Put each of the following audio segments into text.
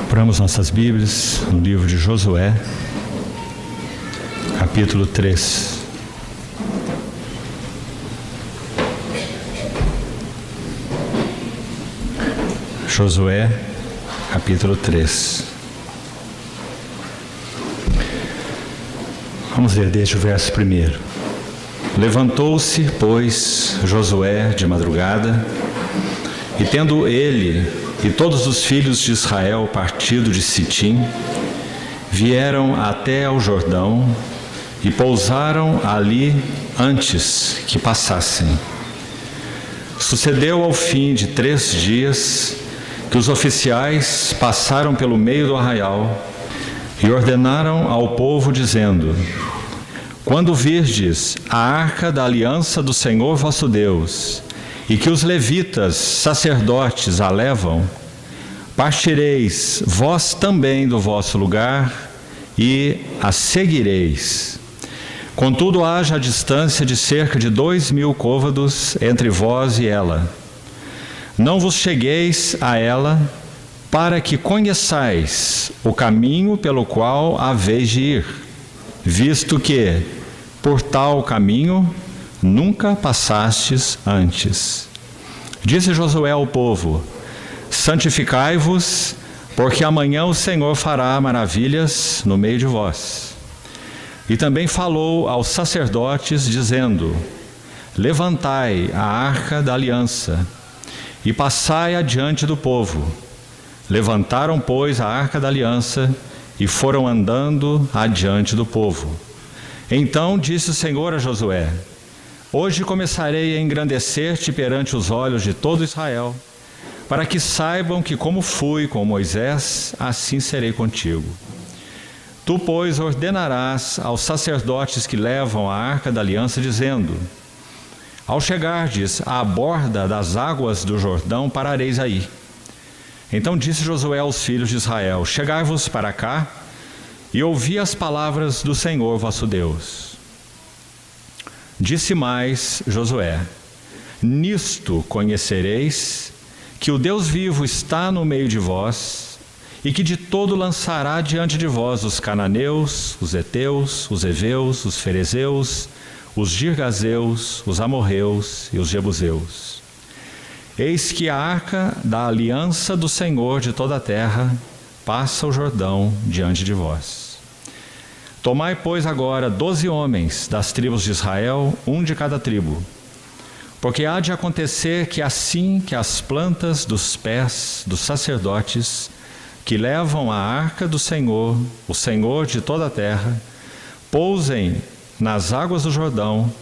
Abramos nossas Bíblias no livro de Josué, capítulo 3. Josué, capítulo 3. Vamos ler desde o verso 1. Levantou-se, pois, Josué de madrugada, e tendo ele e todos os filhos de Israel partido de Sitim, vieram até ao Jordão e pousaram ali antes que passassem. Sucedeu ao fim de 3 dias que os oficiais passaram pelo meio do arraial e ordenaram ao povo, dizendo: quando virdes a arca da aliança do Senhor vosso Deus, e que os levitas, sacerdotes, a levam, partireis vós também do vosso lugar e a seguireis. Contudo, haja a distância de cerca de 2.000 côvados entre vós e ela. Não vos chegueis a ela, para que conheçais o caminho pelo qual haveis de ir, visto que, por tal caminho, nunca passastes antes. Disse Josué ao povo: santificai-vos, porque amanhã o Senhor fará maravilhas no meio de vós. E também falou aos sacerdotes, dizendo: levantai a arca da aliança e passai adiante do povo. Levantaram, pois, a arca da aliança e foram andando adiante do povo. Então disse o Senhor a Josué: hoje começarei a engrandecer-te perante os olhos de todo Israel, para que saibam que como fui com Moisés, assim serei contigo. Tu, pois, ordenarás aos sacerdotes que levam a arca da aliança, dizendo: ao chegardes à borda das águas do Jordão, parareis aí. Então disse Josué aos filhos de Israel: chegai-vos para cá e ouvi as palavras do Senhor vosso Deus. Disse mais Josué: nisto conhecereis que o Deus vivo está no meio de vós, e que de todo lançará diante de vós os cananeus, os heteus, os heveus, os ferezeus, os girgazeus, os amorreus e os jebuseus. Eis que a arca da aliança do Senhor de toda a terra passa o Jordão diante de vós. Tomai, pois, agora 12 homens das tribos de Israel, um de cada tribo, porque há de acontecer que assim que as plantas dos pés dos sacerdotes que levam a arca do Senhor, o Senhor de toda a terra, pousem nas águas do Jordão,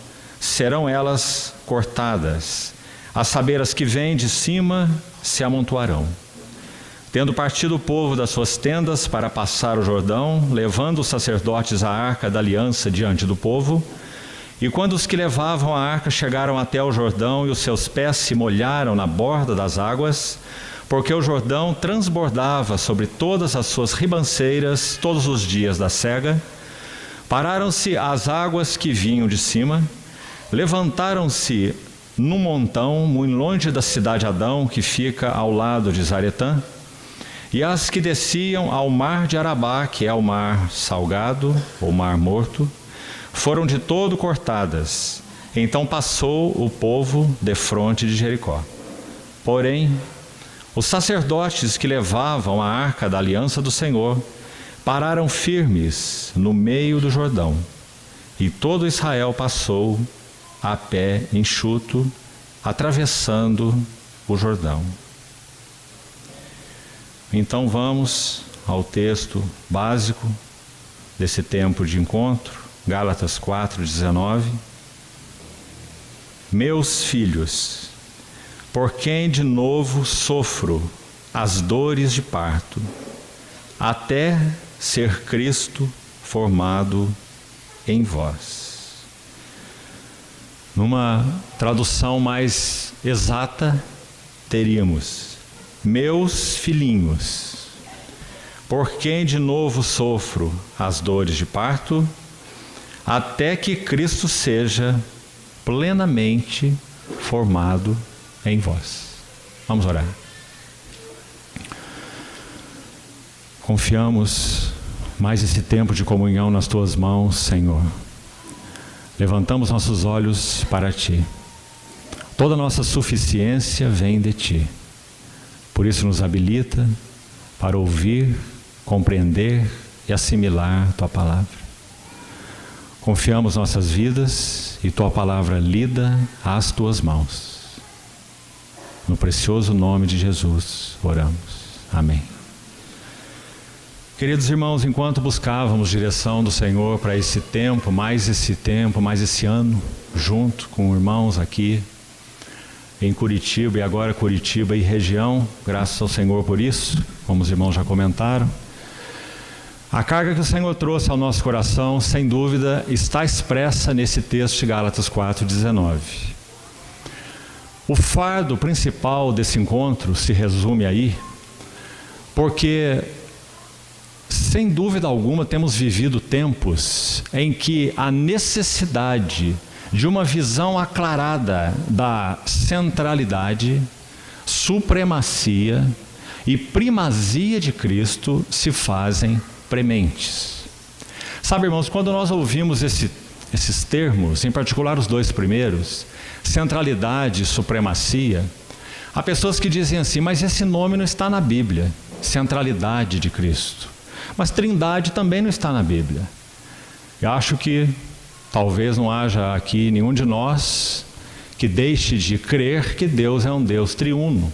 serão elas cortadas, a saber, as que vêm de cima se amontoarão. Tendo partido o povo das suas tendas para passar o Jordão, levando os sacerdotes a arca da aliança diante do povo, e quando os que levavam a arca chegaram até o Jordão e os seus pés se molharam na borda das águas, porque o Jordão transbordava sobre todas as suas ribanceiras todos os dias da sega, pararam-se as águas que vinham de cima, levantaram-se num montão muito longe da cidade de Adão, que fica ao lado de Zaretã, e as que desciam ao mar de Arabá, que é o mar salgado, ou mar morto, foram de todo cortadas. Então passou o povo defronte de Jericó. Porém, os sacerdotes que levavam a arca da aliança do Senhor pararam firmes no meio do Jordão, e todo Israel passou a pé enxuto, atravessando o Jordão. Então vamos ao texto básico desse tempo de encontro, Gálatas 4:19. Meus filhos, por quem de novo sofro as dores de parto, até ser Cristo formado em vós. Numa tradução mais exata, teríamos: meus filhinhos, por quem de novo sofro as dores de parto, até que Cristo seja plenamente formado em vós. Vamos orar. Confiamos mais esse tempo de comunhão nas Tuas mãos, Senhor. Levantamos nossos olhos para Ti. Toda nossa suficiência vem de Ti. Por isso nos habilita para ouvir, compreender e assimilar Tua palavra. Confiamos nossas vidas e Tua palavra lida às Tuas mãos. No precioso nome de Jesus oramos. Amém. Queridos irmãos, enquanto buscávamos direção do Senhor para esse tempo, mais esse ano, junto com irmãos aqui em Curitiba, e agora Curitiba e região, graças ao Senhor por isso, como os irmãos já comentaram, a carga que o Senhor trouxe ao nosso coração, sem dúvida, está expressa nesse texto de Gálatas 4:19. O fardo principal desse encontro se resume aí, porque sem dúvida alguma temos vivido tempos em que a necessidade de uma visão aclarada da centralidade, supremacia e primazia de Cristo se fazem prementes. Sabe, irmãos, quando nós ouvimos esses termos, em particular os dois primeiros, centralidade e supremacia, há pessoas que dizem assim, mas esse nome não está na Bíblia, centralidade de Cristo. Mas trindade também não está na Bíblia. Eu acho que talvez não haja aqui nenhum de nós que deixe de crer que Deus é um Deus triuno.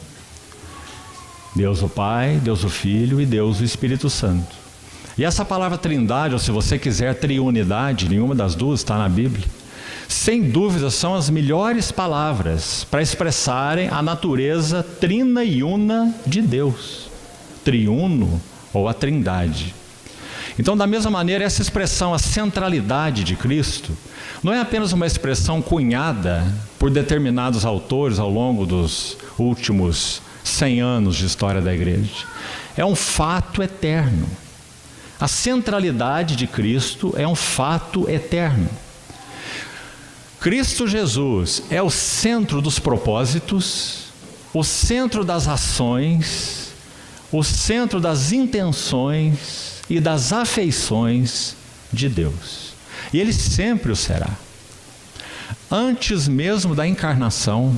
Deus o Pai, Deus o Filho e Deus o Espírito Santo. E essa palavra trindade, ou se você quiser triunidade, nenhuma das duas está na Bíblia, sem dúvida são as melhores palavras para expressarem a natureza trina e una de Deus. Triuno ou a trindade. Então, da mesma maneira, essa expressão, a centralidade de Cristo, não é apenas uma expressão cunhada por determinados autores ao longo dos últimos 100 anos de história da igreja. É um fato eterno. A centralidade de Cristo é um fato eterno. Cristo Jesus é o centro dos propósitos, o centro das ações, o centro das intenções e das afeições de Deus. E Ele sempre o será. Antes mesmo da encarnação,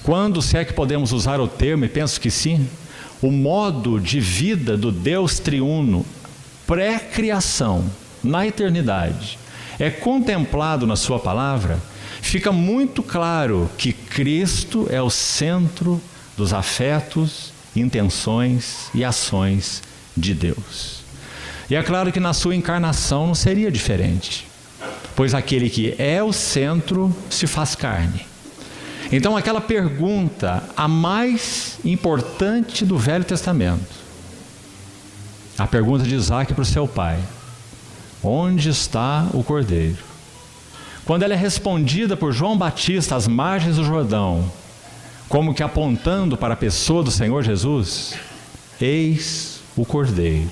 quando, se é que podemos usar o termo, e penso que sim, o modo de vida do Deus triuno, pré-criação, na eternidade, é contemplado na sua palavra, fica muito claro que Cristo é o centro dos afetos, intenções e ações de Deus. E é claro que na sua encarnação não seria diferente, pois aquele que é o centro se faz carne. Então aquela pergunta, a mais importante do Velho Testamento, a pergunta de Isaac para o seu pai: onde está o cordeiro? Quando ela é respondida por João Batista às margens do Jordão, como que apontando para a pessoa do Senhor Jesus, eis o Cordeiro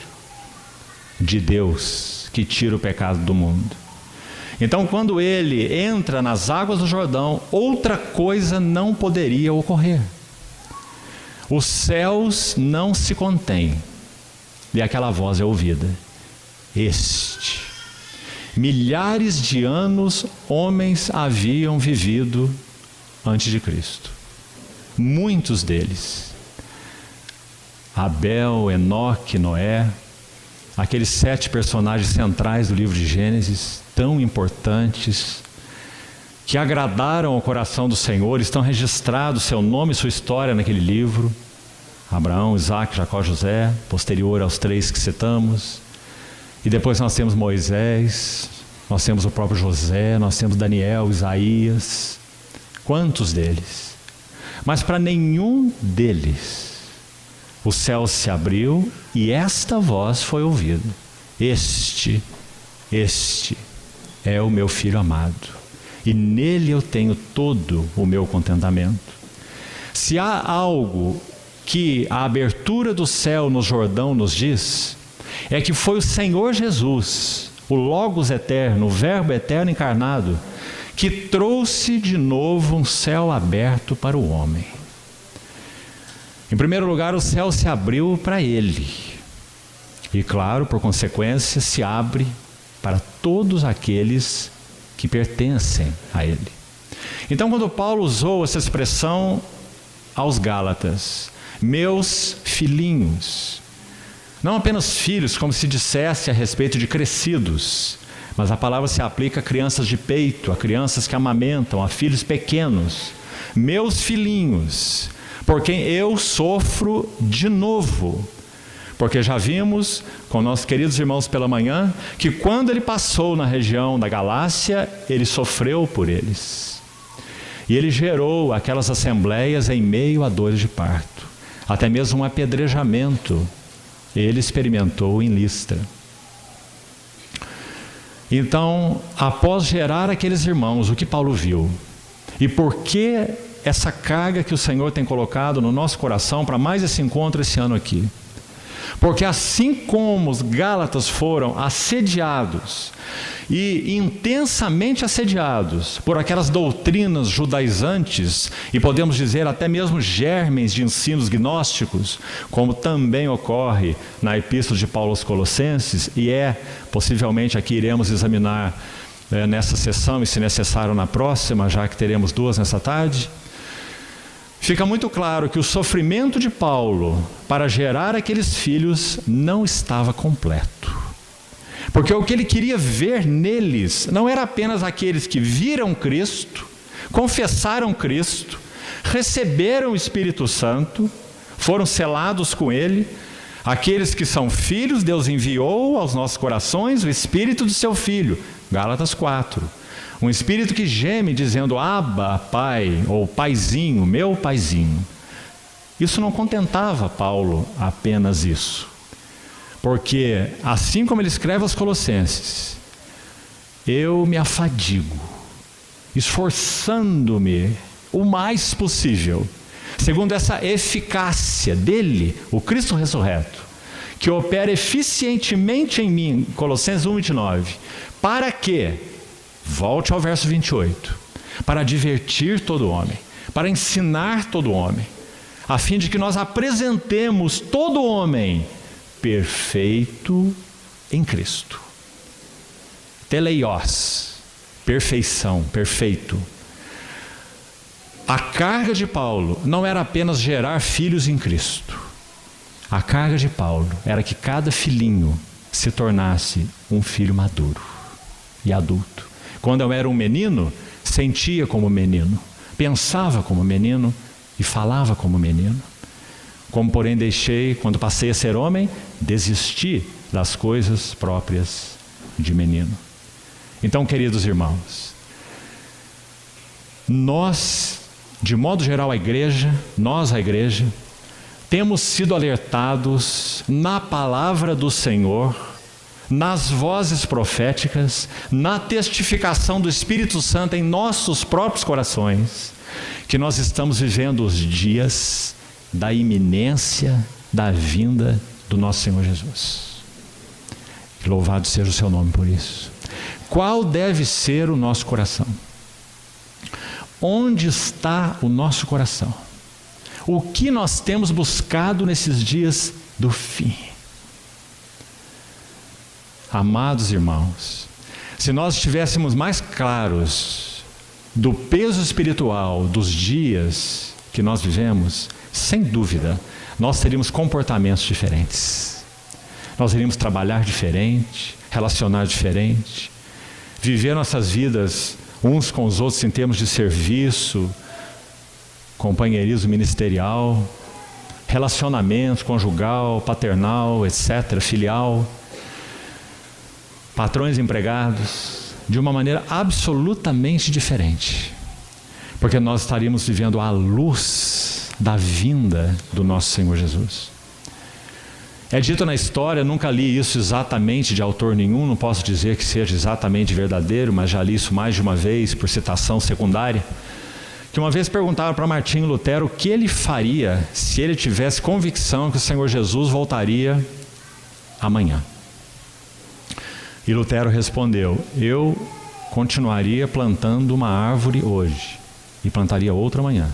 de Deus que tira o pecado do mundo. Então, quando ele entra nas águas do Jordão, outra coisa não poderia ocorrer. Os céus não se contêm, e aquela voz é ouvida: este. Milhares de anos homens haviam vivido antes de Cristo. Muitos deles, Abel, Enoque, Noé, aqueles 7 personagens centrais do livro de Gênesis, tão importantes, que agradaram ao coração do Senhor, estão registrados seu nome e sua história naquele livro. Abraão, Isaac, Jacó, José, posterior aos 3 que citamos. E depois nós temos Moisés, nós temos o próprio José, nós temos Daniel, Isaías. Quantos deles? Mas para nenhum deles o céu se abriu e esta voz foi ouvida: este é o meu filho amado, e nele eu tenho todo o meu contentamento. Se há algo que a abertura do céu no Jordão nos diz, é que foi o Senhor Jesus, o Logos eterno, o Verbo eterno encarnado, que trouxe de novo um céu aberto para o homem. Em primeiro lugar, o céu se abriu para ele. E claro, por consequência, se abre para todos aqueles que pertencem a ele. Então, quando Paulo usou essa expressão aos Gálatas, meus filhinhos, não apenas filhos, como se dissesse a respeito de crescidos, mas a palavra se aplica a crianças de peito, a crianças que amamentam, a filhos pequenos. Meus filhinhos, por quem eu sofro de novo. Porque já vimos com nossos queridos irmãos pela manhã, que quando ele passou na região da Galácia, ele sofreu por eles. E ele gerou aquelas assembleias em meio a dores de parto. Até mesmo um apedrejamento ele experimentou em Listra. Então, após gerar aqueles irmãos, o que Paulo viu? E por que essa carga que o Senhor tem colocado no nosso coração para mais esse encontro esse ano aqui? Porque assim como os Gálatas foram assediados e intensamente assediados por aquelas doutrinas judaizantes e podemos dizer até mesmo germens de ensinos gnósticos, como também ocorre na Epístola de Paulo aos Colossenses, e possivelmente aqui iremos examinar nessa sessão e se necessário na próxima, já que teremos 2 nessa tarde, fica muito claro que o sofrimento de Paulo para gerar aqueles filhos não estava completo. Porque o que ele queria ver neles não era apenas aqueles que viram Cristo, confessaram Cristo, receberam o Espírito Santo, foram selados com Ele, aqueles que são filhos, Deus enviou aos nossos corações o Espírito do seu Filho, Gálatas 4. Um Espírito que geme dizendo, Abba, Pai, ou Paizinho, meu Paizinho. Isso não contentava Paulo apenas isso. Porque, assim como ele escreve aos Colossenses, eu me afadigo, esforçando-me o mais possível, segundo essa eficácia dele, o Cristo ressurreto, que opera eficientemente em mim, Colossenses 1:29, para que, volte ao verso 28, para divertir todo homem, para ensinar todo homem, a fim de que nós apresentemos todo homem perfeito em Cristo. Teleios, perfeição, perfeito. A carga de Paulo não era apenas gerar filhos em Cristo. A carga de Paulo era que cada filhinho se tornasse um filho maduro e adulto. Quando eu era um menino, sentia como menino, pensava como menino e falava como menino. Como porém deixei, quando passei a ser homem, desisti das coisas próprias de menino. Então, queridos irmãos, nós, de modo geral a igreja, temos sido alertados na palavra do Senhor, nas vozes proféticas, na testificação do Espírito Santo em nossos próprios corações, que nós estamos vivendo os dias da iminência da vinda do nosso Senhor Jesus. Louvado seja o seu nome por isso. Qual deve ser o nosso coração? Onde está o nosso coração? O que nós temos buscado nesses dias do fim? Amados irmãos, se nós estivéssemos mais claros do peso espiritual dos dias que nós vivemos, sem dúvida, nós teríamos comportamentos diferentes. Nós iríamos trabalhar diferente, relacionar diferente, viver nossas vidas uns com os outros em termos de serviço, companheirismo ministerial, relacionamento conjugal, paternal, etc., filial, patrões e empregados, de uma maneira absolutamente diferente. Porque nós estaríamos vivendo à luz da vinda do nosso Senhor Jesus. É dito na história, nunca li isso exatamente de autor nenhum, não posso dizer que seja exatamente verdadeiro, mas já li isso mais de uma vez por citação secundária, que uma vez perguntaram para Martinho Lutero o que ele faria se ele tivesse convicção que o Senhor Jesus voltaria amanhã. E Lutero respondeu, eu continuaria plantando uma árvore hoje e plantaria outra amanhã.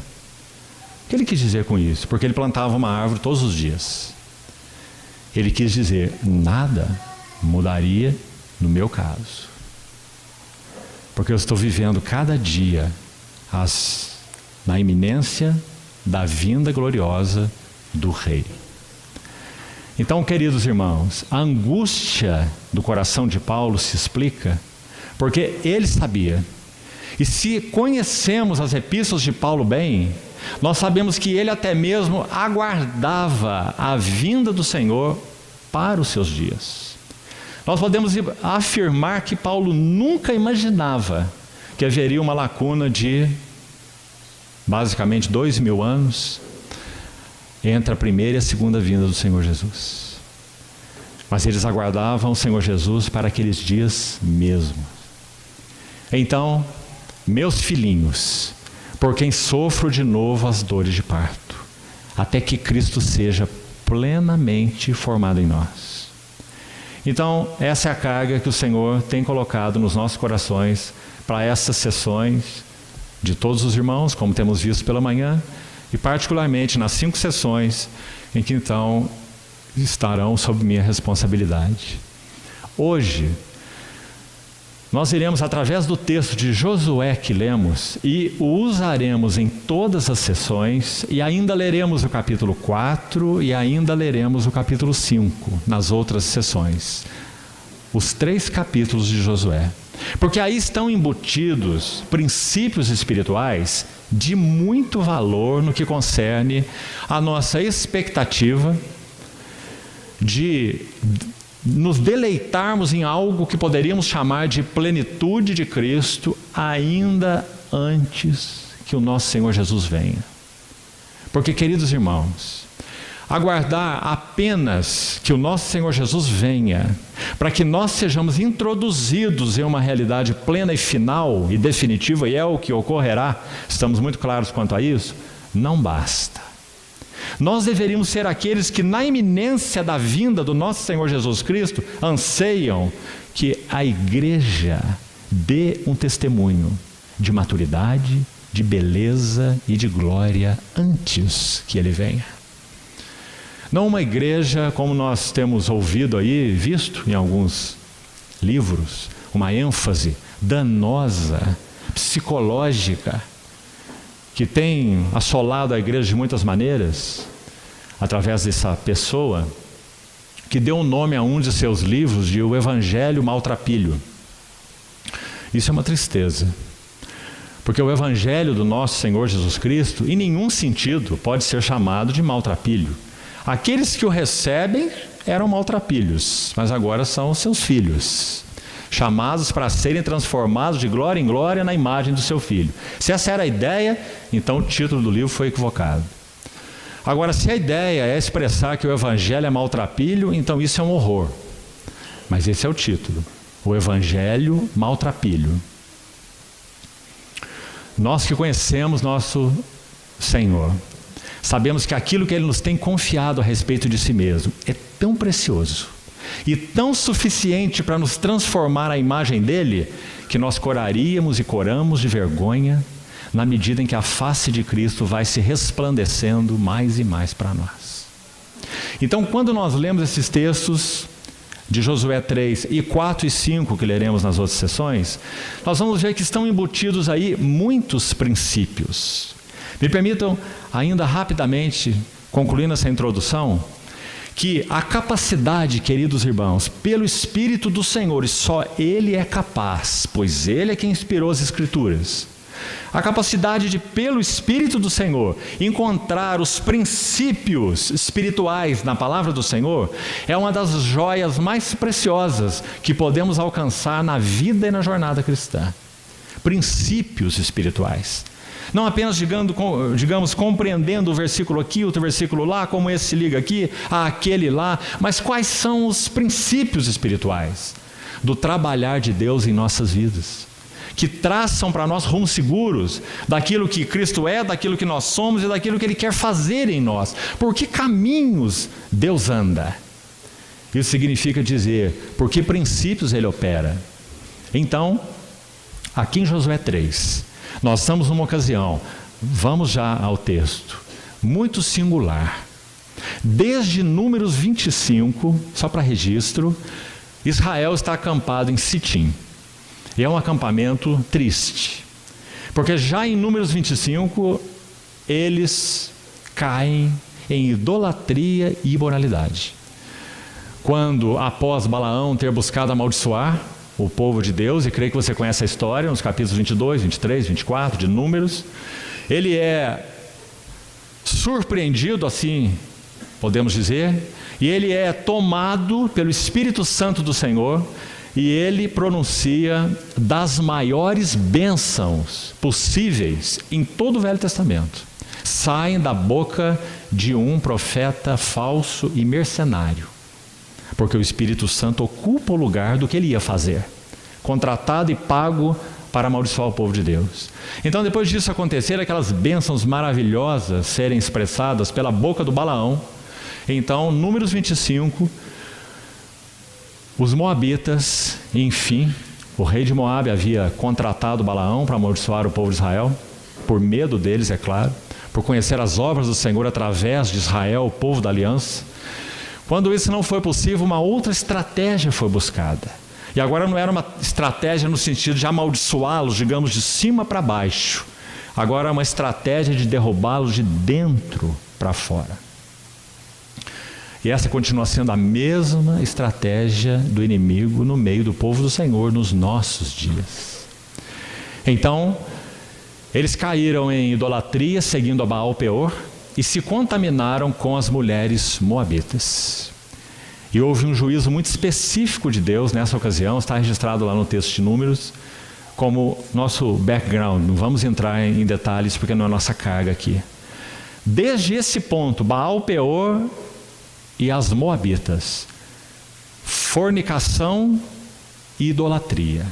O que ele quis dizer com isso? Porque ele plantava uma árvore todos os dias. ele quis dizer: nada mudaria no meu caso, porque eu estou vivendo cada dia na iminência da vinda gloriosa do Rei. Então, queridos irmãos, a angústia do coração de Paulo se explica porque ele sabia. E se conhecemos as epístolas de Paulo bem, nós sabemos que ele até mesmo aguardava a vinda do Senhor para os seus dias. Nós podemos afirmar que Paulo nunca imaginava que haveria uma lacuna de basicamente 2000 anos entre a primeira e a segunda vinda do Senhor Jesus. Mas eles aguardavam o Senhor Jesus para aqueles dias mesmo. Então, meus filhinhos, por quem sofro de novo as dores de parto, até que Cristo seja plenamente formado em nós. Então, essa é a carga que o Senhor tem colocado nos nossos corações para essas sessões de todos os irmãos, como temos visto pela manhã, e particularmente nas 5 sessões em que então estarão sob minha responsabilidade. Hoje, nós iremos através do texto de Josué que lemos e o usaremos em todas as sessões, e ainda leremos o capítulo 4 e ainda leremos o capítulo 5 nas outras sessões. Os 3 capítulos de Josué. Porque aí estão embutidos princípios espirituais de muito valor no que concerne a nossa expectativa de nos deleitarmos em algo que poderíamos chamar de plenitude de Cristo ainda antes que o nosso Senhor Jesus venha. Porque, queridos irmãos, aguardar apenas que o nosso Senhor Jesus venha, para que nós sejamos introduzidos em uma realidade plena e final e definitiva, e é o que ocorrerá, estamos muito claros quanto a isso, não basta. Nós deveríamos ser aqueles que, na iminência da vinda do nosso Senhor Jesus Cristo, anseiam que a igreja dê um testemunho de maturidade, de beleza e de glória antes que Ele venha. Não uma igreja, como nós temos ouvido aí, visto em alguns livros, uma ênfase danosa, psicológica, que tem assolado a igreja de muitas maneiras, através dessa pessoa, que deu um nome a um de seus livros de O Evangelho Maltrapilho. Isso é uma tristeza, porque o Evangelho do nosso Senhor Jesus Cristo, em nenhum sentido, pode ser chamado de maltrapilho. Aqueles que o recebem eram maltrapilhos, mas agora são seus filhos, chamados para serem transformados de glória em glória na imagem do seu Filho. Se essa era a ideia, então o título do livro foi equivocado. Agora, se a ideia é expressar que o Evangelho é maltrapilho, então isso é um horror. Mas esse é o título, o Evangelho Maltrapilho. Nós que conhecemos nosso Senhor, sabemos que aquilo que Ele nos tem confiado a respeito de si mesmo é tão precioso e tão suficiente para nos transformar à imagem dEle, que nós coraríamos e coramos de vergonha na medida em que a face de Cristo vai se resplandecendo mais e mais para nós. Então, quando nós lemos esses textos de Josué 3 e 4 e 5, que leremos nas outras sessões, nós vamos ver que estão embutidos aí muitos princípios. Me permitam ainda rapidamente, concluindo essa introdução, que a capacidade, queridos irmãos, pelo Espírito do Senhor, e só Ele é capaz, pois Ele é quem inspirou as Escrituras, a capacidade de, pelo Espírito do Senhor, encontrar os princípios espirituais na palavra do Senhor, é uma das joias mais preciosas que podemos alcançar na vida e na jornada cristã. Princípios espirituais. Não apenas, digamos, compreendendo o versículo aqui, outro versículo lá, como esse se liga aqui, aquele lá, mas quais são os princípios espirituais do trabalhar de Deus em nossas vidas, que traçam para nós rumos seguros daquilo que Cristo é, daquilo que nós somos e daquilo que Ele quer fazer em nós. Por que caminhos Deus anda? Isso significa dizer, por que princípios Ele opera. Então, aqui em Josué 3, nós estamos numa ocasião, vamos já ao texto, muito singular, Desde Números 25, só para registro, Israel está acampado em Sitim. E é um acampamento triste, porque já em Números 25, eles caem em idolatria e imoralidade. Quando, após Balaão ter buscado amaldiçoar o povo de Deus, e creio que você conhece a história, nos capítulos 22, 23, 24 de Números, ele é surpreendido, assim podemos dizer, e ele é tomado pelo Espírito Santo do Senhor, e ele pronuncia das maiores bênçãos possíveis em todo o Velho Testamento. Saem da boca de um profeta falso e mercenário, porque o Espírito Santo ocupa o lugar do que ele ia fazer, contratado e pago para amaldiçoar o povo de Deus. Então, depois disso acontecer, aquelas bênçãos maravilhosas serem expressadas pela boca do Balaão, então, Números 25, os moabitas, enfim, o rei de Moabe havia contratado Balaão para amaldiçoar o povo de Israel, por medo deles, é claro, por conhecer as obras do Senhor através de Israel, o povo da aliança. Quando isso não foi possível, uma outra estratégia foi buscada. E agora não era uma estratégia no sentido de amaldiçoá-los, digamos, de cima para baixo. Agora é uma estratégia de derrubá-los de dentro para fora. E essa continua sendo a mesma estratégia do inimigo no meio do povo do Senhor nos nossos dias. Então, eles caíram em idolatria, seguindo a Baal-Peor, e se contaminaram com as mulheres moabitas. E houve um juízo muito específico de Deus nessa ocasião, está registrado lá no texto de Números, como nosso background. Não vamos entrar em detalhes porque não é nossa carga aqui. Desde esse ponto, Baal-Peor e as moabitas, fornicação e idolatria.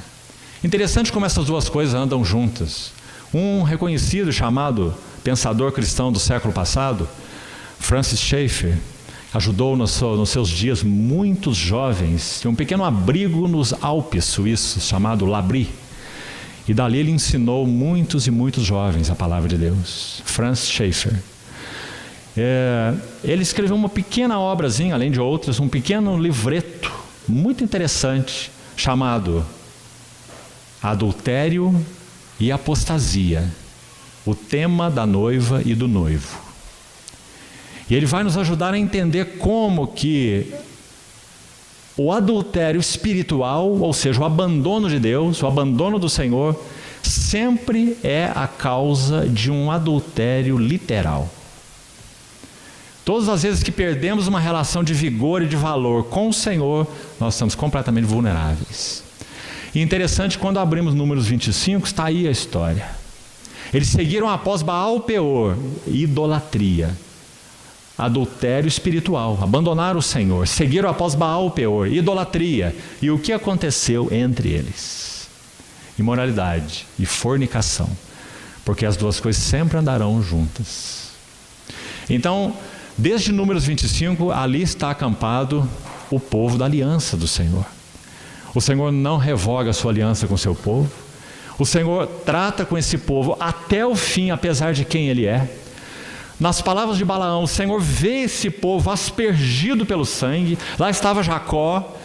Interessante como essas duas coisas andam juntas. Um reconhecido chamado pensador cristão do século passado, Francis Schaeffer, ajudou nos seus dias muitos jovens. Tinha um pequeno abrigo nos Alpes suíços chamado L'Abri, e dali ele ensinou muitos e muitos jovens a palavra de Deus. Francis Schaeffer. Ele escreveu uma pequena obrazinha, além de outras, um pequeno livreto muito interessante, chamado Adultério e Apostasia, o tema da noiva e do noivo. E ele vai nos ajudar a entender como que o adultério espiritual, ou seja, o abandono de Deus, o abandono do Senhor, sempre é a causa de um adultério literal. Todas as vezes que perdemos uma relação de vigor e de valor com o Senhor, nós estamos completamente vulneráveis. E interessante, quando abrimos Números 25, está aí a história. Eles seguiram após Baal-Peor, idolatria, adultério espiritual, abandonaram o Senhor, seguiram após Baal-Peor, idolatria. E o que aconteceu entre eles? Imoralidade e fornicação, porque as duas coisas sempre andarão juntas. Então, desde Números 25, ali está acampado o povo da aliança do Senhor. O Senhor não revoga a sua aliança com o seu povo. O Senhor trata com esse povo até o fim, apesar de quem ele é. Nas palavras de Balaão, o Senhor vê esse povo aspergido pelo sangue. Lá estava Jacó,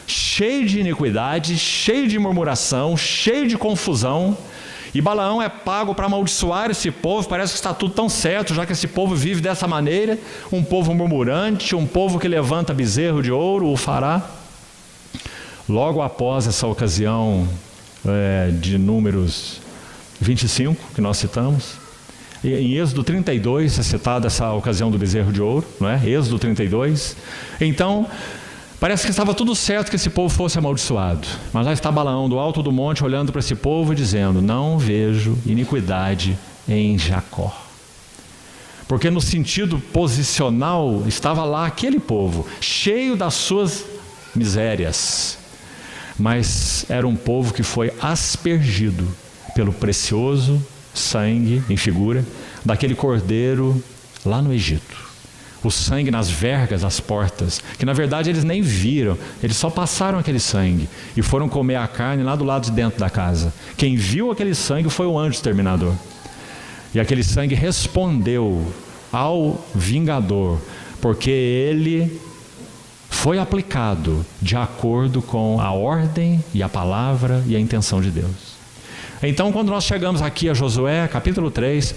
cheio de iniquidade, cheio de murmuração, cheio de confusão. E Balaão é pago para amaldiçoar esse povo. Parece que está tudo tão certo, já que esse povo vive dessa maneira. Um povo murmurante, um povo que levanta bezerro de ouro, o fará. Logo após essa ocasião de Números 25, que nós citamos, em Êxodo 32 é citada essa ocasião do bezerro de ouro, não é? Êxodo 32. Então, parece que estava tudo certo que esse povo fosse amaldiçoado. Mas lá está Balaão do alto do monte olhando para esse povo e dizendo: não vejo iniquidade em Jacó. Porque no sentido posicional estava lá aquele povo, cheio das suas misérias. Mas era um povo que foi aspergido pelo precioso sangue, em figura, daquele cordeiro lá no Egito. O sangue nas vergas, as portas, que na verdade eles nem viram, eles só passaram aquele sangue e foram comer a carne lá do lado de dentro da casa. Quem viu aquele sangue foi o anjo exterminador. E aquele sangue respondeu ao vingador porque ele foi aplicado de acordo com a ordem e a palavra e a intenção de Deus. Então, quando nós chegamos aqui a Josué, capítulo 3,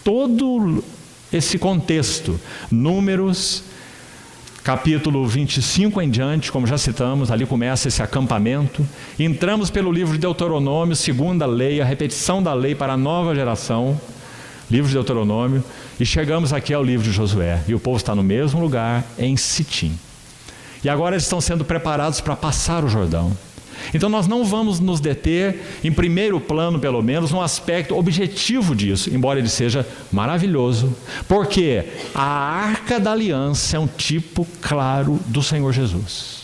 todo esse contexto, Números, capítulo 25 em diante, como já citamos, ali começa esse acampamento. Entramos pelo livro de Deuteronômio, segunda lei, a repetição da lei para a nova geração, livro de Deuteronômio, e chegamos aqui ao livro de Josué, e o povo está no mesmo lugar, em Sitim. E agora eles estão sendo preparados para passar o Jordão. Então nós não vamos nos deter, em primeiro plano pelo menos, no aspecto objetivo disso, embora ele seja maravilhoso, porque a Arca da Aliança é um tipo claro do Senhor Jesus.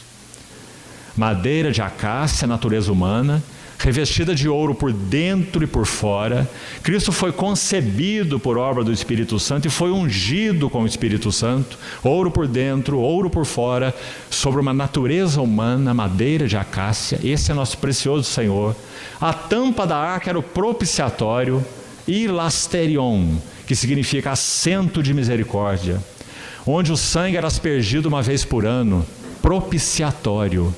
Madeira de acácia, natureza humana, revestida de ouro por dentro e por fora. Cristo foi concebido por obra do Espírito Santo e foi ungido com o Espírito Santo, ouro por dentro, ouro por fora, sobre uma natureza humana, madeira de acácia. Esse é nosso precioso Senhor. A tampa da arca era o propiciatório, hilasterion, que significa assento de misericórdia, onde o sangue era aspergido uma vez por ano, propiciatório.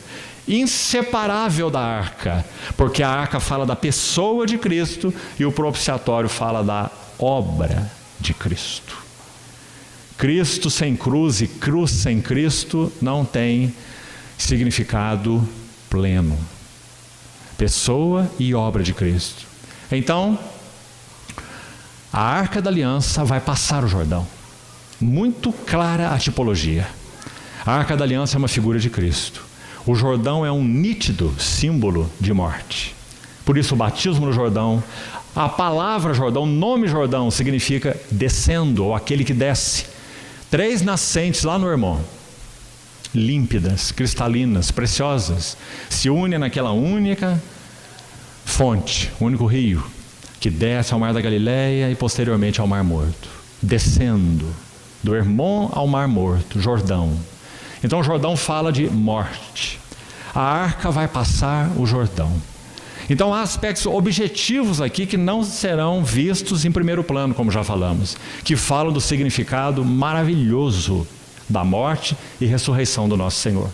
Inseparável da arca, porque a arca fala da pessoa de Cristo e o propiciatório fala da obra de Cristo. Cristo sem cruz e cruz sem Cristo não tem significado pleno. Pessoa e obra de Cristo. Então, a Arca da Aliança vai passar o Jordão. Muito clara a tipologia. A Arca da Aliança é uma figura de Cristo. O Jordão é um nítido símbolo de morte. Por isso o batismo no Jordão, a palavra Jordão, o nome Jordão significa descendo, ou aquele que desce. 3 nascentes lá no Hermon, límpidas, cristalinas, preciosas, se unem naquela única fonte, único rio, que desce ao Mar da Galileia e posteriormente ao Mar Morto. Descendo do Hermon ao Mar Morto, Jordão. Então o Jordão fala de morte. A arca vai passar o Jordão. Então há aspectos objetivos aqui que não serão vistos em primeiro plano, como já falamos, que falam do significado maravilhoso da morte e ressurreição do nosso Senhor.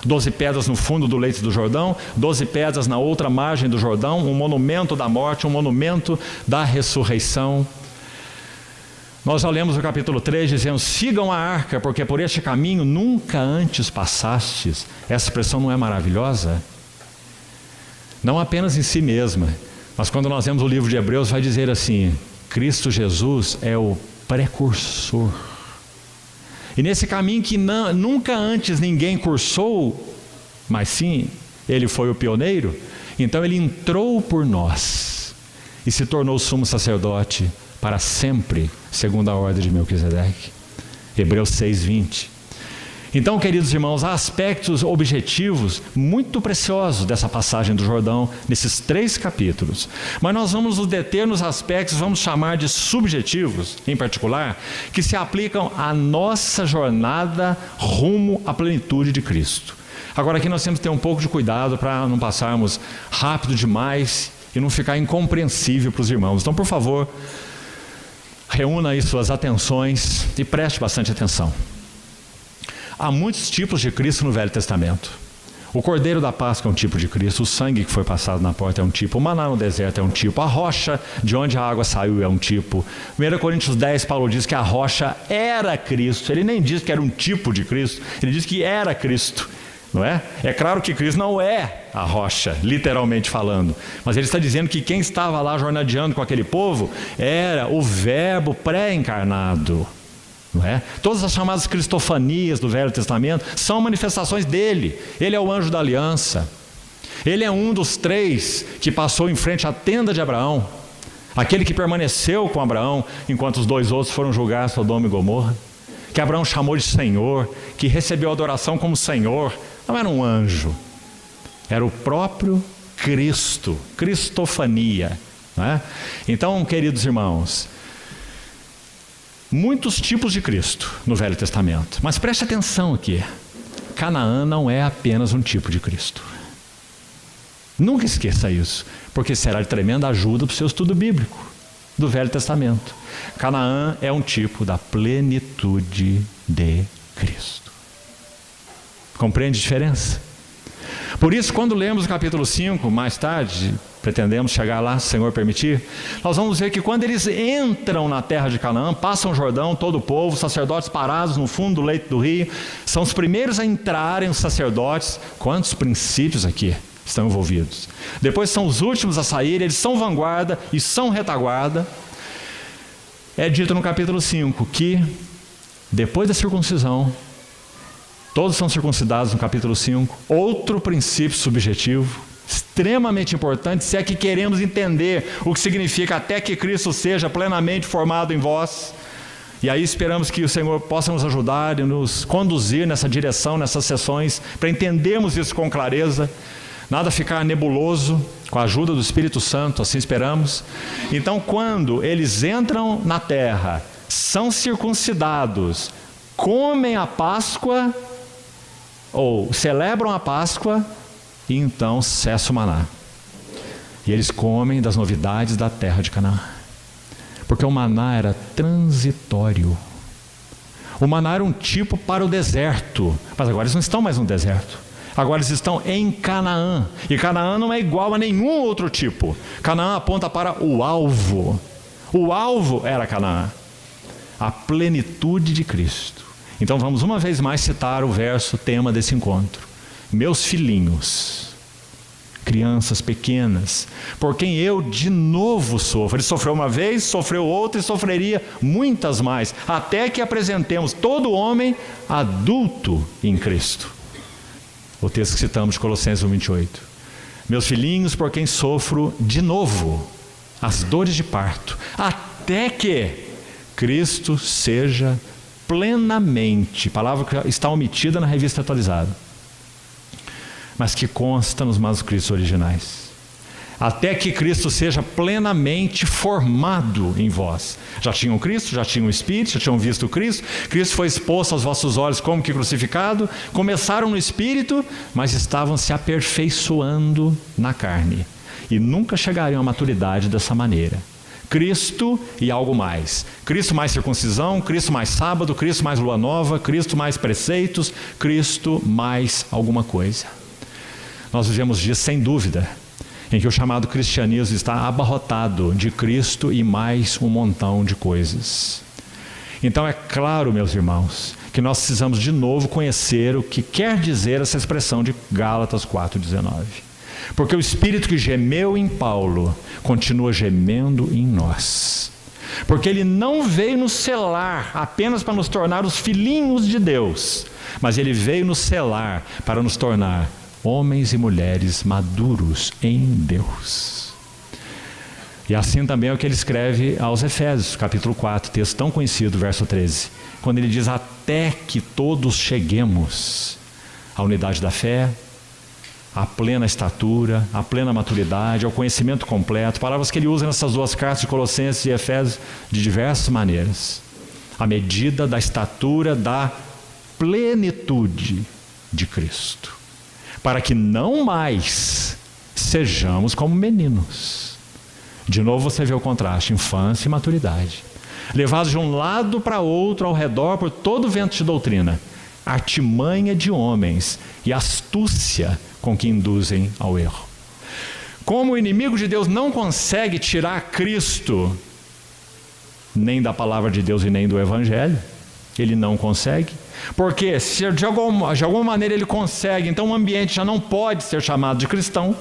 12 pedras no fundo do leito do Jordão, 12 pedras na outra margem do Jordão, um monumento da morte, um monumento da ressurreição. Nós já lemos o capítulo 3 dizendo: sigam a arca, porque por este caminho nunca antes passastes. Essa expressão não é maravilhosa? Não apenas em si mesma, mas quando nós vemos o livro de Hebreus vai dizer assim: Cristo Jesus é o precursor. E nesse caminho que nunca antes ninguém cursou, mas sim, ele foi o pioneiro, então ele entrou por nós e se tornou sumo sacerdote para sempre, segundo a ordem de Melquisedeque. Hebreus 6:20. Então, queridos irmãos, há aspectos objetivos muito preciosos dessa passagem do Jordão, nesses 3 capítulos. Mas nós vamos nos deter nos aspectos, vamos chamar de subjetivos, em particular, que se aplicam à nossa jornada rumo à plenitude de Cristo. Agora, aqui nós temos que ter um pouco de cuidado para não passarmos rápido demais e não ficar incompreensível para os irmãos. Então, por favor, reúna aí suas atenções e preste bastante atenção. Há muitos tipos de Cristo no Velho Testamento. O Cordeiro da Páscoa é um tipo de Cristo, o sangue que foi passado na porta é um tipo, o maná no deserto é um tipo, a rocha de onde a água saiu é um tipo. 1 Coríntios 10, Paulo diz que a rocha era Cristo. Ele nem diz que era um tipo de Cristo, ele diz que era Cristo, não é? É claro que Cristo não é a rocha, literalmente falando, mas ele está dizendo que quem estava lá jornadeando com aquele povo era o Verbo pré-encarnado. Não é? Todas as chamadas cristofanias do Velho Testamento são manifestações dele. Ele é o anjo da aliança. Ele é um dos 3 que passou em frente à tenda de Abraão, aquele que permaneceu com Abraão enquanto os 2 outros foram julgar Sodoma e Gomorra, que Abraão chamou de Senhor, que recebeu a adoração como Senhor. Não era um anjo, era o próprio Cristo, cristofania, não é? Então, queridos irmãos, muitos tipos de Cristo no Velho Testamento. Mas preste atenção aqui. Canaã não é apenas um tipo de Cristo. Nunca esqueça isso, porque será de tremenda ajuda para o seu estudo bíblico do Velho Testamento. Canaã é um tipo da plenitude de Cristo. Compreende a diferença? Por isso, quando lemos o capítulo 5, mais tarde, pretendemos chegar lá, se o Senhor permitir, nós vamos ver que quando eles entram na terra de Canaã, passam o Jordão, todo o povo, sacerdotes parados no fundo do leito do rio, são os primeiros a entrarem os sacerdotes. Quantos princípios aqui estão envolvidos? Depois são os últimos a sair, eles são vanguarda e são retaguarda. É dito no capítulo 5 que, depois da circuncisão, todos são circuncidados no capítulo 5. Outro princípio subjetivo, extremamente importante, se é que queremos entender o que significa até que Cristo seja plenamente formado em vós. E aí esperamos que o Senhor possa nos ajudar e nos conduzir nessa direção, nessas sessões, para entendermos isso com clareza, nada ficar nebuloso, com a ajuda do Espírito Santo, assim esperamos. Então, quando eles entram na terra, são circuncidados, comem a Páscoa, ou celebram a Páscoa, e então cessa o maná. E eles comem das novidades da terra de Canaã. Porque o maná era transitório. O maná era um tipo para o deserto. Mas agora eles não estão mais no deserto. Agora eles estão em Canaã. E Canaã não é igual a nenhum outro tipo. Canaã aponta para o alvo. O alvo era Canaã. A plenitude de Cristo. Então vamos uma vez mais citar o verso tema desse encontro. Meus filhinhos, crianças pequenas, por quem eu de novo sofro. Ele sofreu uma vez, sofreu outra e sofreria muitas mais, até que apresentemos todo homem adulto em Cristo. O texto que citamos de Colossenses 1:28. Meus filhinhos, por quem sofro de novo as dores de parto, até que Cristo seja plenamente, palavra que está omitida na revista atualizada, mas que consta nos manuscritos originais. Até que Cristo seja plenamente formado em vós. Já tinham Cristo, já tinham o Espírito, já tinham visto Cristo. Cristo foi exposto aos vossos olhos como que crucificado. Começaram no Espírito, mas estavam se aperfeiçoando na carne. E nunca chegariam à maturidade dessa maneira. Cristo e algo mais. Cristo mais circuncisão, Cristo mais sábado, Cristo mais lua nova, Cristo mais preceitos, Cristo mais alguma coisa. Nós vivemos dias sem dúvida, em que o chamado cristianismo está abarrotado de Cristo e mais um montão de coisas. Então é claro, meus irmãos, que nós precisamos de novo conhecer o que quer dizer essa expressão de Gálatas 4:19. Porque o Espírito que gemeu em Paulo continua gemendo em nós. Porque ele não veio nos selar apenas para nos tornar os filhinhos de Deus, mas ele veio nos selar para nos tornar homens e mulheres maduros em Deus. E assim também é o que ele escreve aos Efésios, capítulo 4, texto tão conhecido, verso 13. Quando ele diz, até que todos cheguemos à unidade da fé, à plena estatura, à plena maturidade, ao conhecimento completo. Palavras que ele usa nessas duas cartas de Colossenses e Efésios de diversas maneiras. À medida da estatura da plenitude de Cristo. Para que não mais sejamos como meninos. De novo você vê o contraste, infância e maturidade. Levados de um lado para outro ao redor por todo vento de doutrina. Artimanha de homens e astúcia com que induzem ao erro. Como o inimigo de Deus não consegue tirar Cristo nem da palavra de Deus e nem do Evangelho, ele não consegue, porque se de alguma maneira ele consegue, então o ambiente já não pode ser chamado de cristão,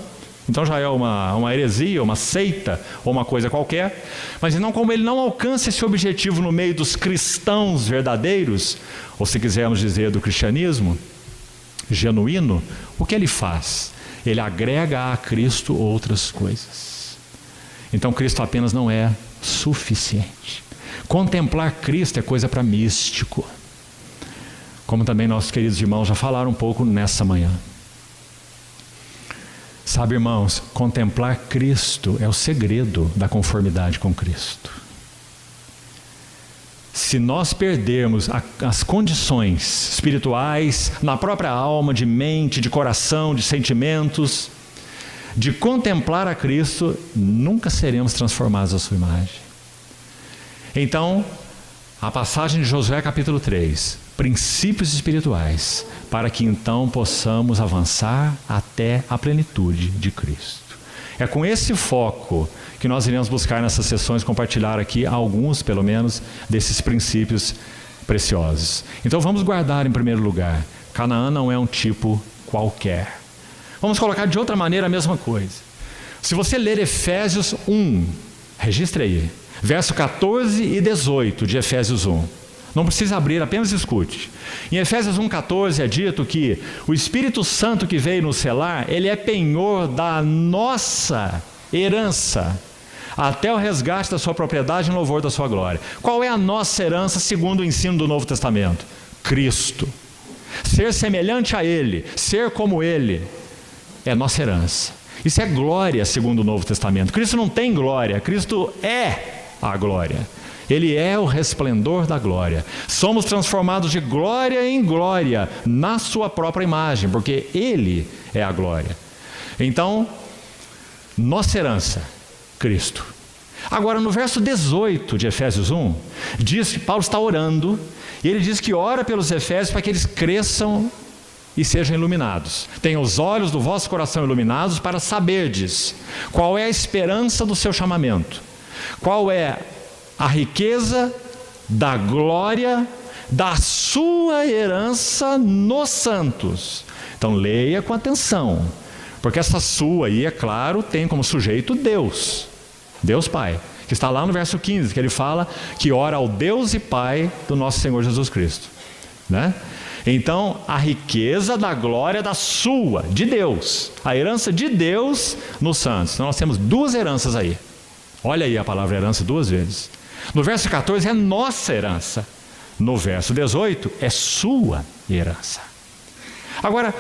então já é uma heresia, uma seita ou uma coisa qualquer. Mas não, como ele não alcança esse objetivo no meio dos cristãos verdadeiros, ou se quisermos dizer do cristianismo genuíno, o que ele faz? Ele agrega a Cristo outras coisas. Então Cristo apenas não é suficiente. Contemplar Cristo é coisa para místico, como também nossos queridos irmãos já falaram um pouco nessa manhã. Sabe, irmãos, contemplar Cristo é o segredo da conformidade com Cristo. Se nós perdermos as condições espirituais, na própria alma, de mente, de coração, de sentimentos, de contemplar a Cristo, nunca seremos transformados à sua imagem. Então, a passagem de Josué capítulo 3, princípios espirituais, para que então possamos avançar até a plenitude de Cristo. É com esse foco que nós iremos buscar nessas sessões, compartilhar aqui alguns, pelo menos, desses princípios preciosos. Então vamos guardar em primeiro lugar, Canaã não é um tipo qualquer. Vamos colocar de outra maneira a mesma coisa. Se você ler Efésios 1, registre aí, verso 14 e 18 de Efésios 1. Não precisa abrir, apenas escute. Em Efésios 1,14 é dito que o Espírito Santo que veio nos selar, ele é penhor da nossa herança, até o resgate da sua propriedade em louvor da sua glória. Qual é a nossa herança segundo o ensino do Novo Testamento? Cristo. Ser semelhante a Ele, ser como Ele, é nossa herança. Isso é glória segundo o Novo Testamento. Cristo não tem glória, Cristo é a glória. Ele é o resplendor da glória. Somos transformados de glória em glória na sua própria imagem, porque Ele é a glória. Então, nossa herança, Cristo. Agora, no verso 18 de Efésios 1, diz que Paulo está orando, e ele diz que ora pelos Efésios para que eles cresçam e sejam iluminados. Tenham os olhos do vosso coração iluminados para saberdes qual é a esperança do seu chamamento, qual é a riqueza da glória da sua herança nos santos. Então leia com atenção, porque essa sua aí, é claro, tem como sujeito Deus, Deus Pai, que está lá no verso 15, que ele fala que ora ao Deus e Pai do nosso Senhor Jesus Cristo, né? Então, a riqueza da glória da sua, de Deus, a herança de Deus nos santos. Então nós temos duas heranças aí. Olha aí a palavra herança duas vezes. No verso 14 é nossa herança. No verso 18 é sua herança. Agora,